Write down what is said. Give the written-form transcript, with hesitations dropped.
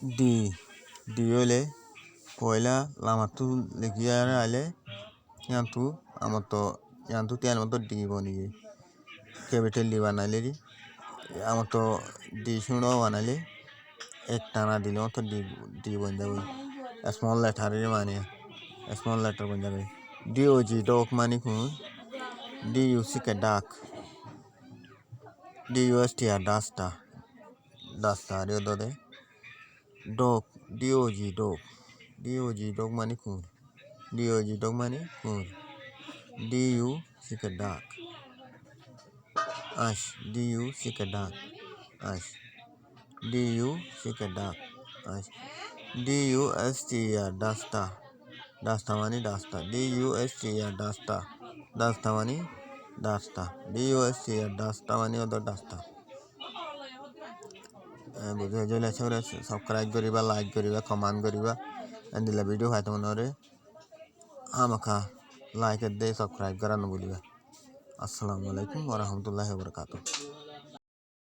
D D হলে পয়লা লামাতু লেখিয়ারে আইলে ইয়ান্তু ইয়ান্তু তিয়ার মতো ডি বনিয়ে ক্যাপিটাল ডি বানাইলে আমার তো ডি শুনো বানাইলে এক টানা দিলে মতো ডি বন যাবে স্মল লেটারের মানে স্মল লেটার বন যাবে ডি ও জি ডক মানে কোন ডি ইউ সি কে ডাক ডি ইউ এস টি আর ডাস্টা রে দে ডক ডি ও জি ডক মানে কোন ডি ও জি ডক মানে কোন ডি ইউ সি কে ডাক আশ ডি ইউ সি কে ডাক আশ ডি ইউ সি কে ডাক আশ ডি ইউ এস টি আর ডাস্টা মানে ডাস্টা ডি ইউ এস টি আর ডাস্টা মানে ডাস্টা ডি ইউ এস টি আর ডাস্টা মানে ওদের ডাস্টা বুঝে গেলে সাবস্ক্রাইব করিবা লাইক করিবা কমেন্ট করিবা এন্দিলা ভিডিও খাইতে মনে আমাকা লাইক দে সাবস্ক্রাইব করা না বলিবা আসসালামু আলাইকুম ওয়া রাহমাতুল্লাহি ওয়া বারাকাতুহু।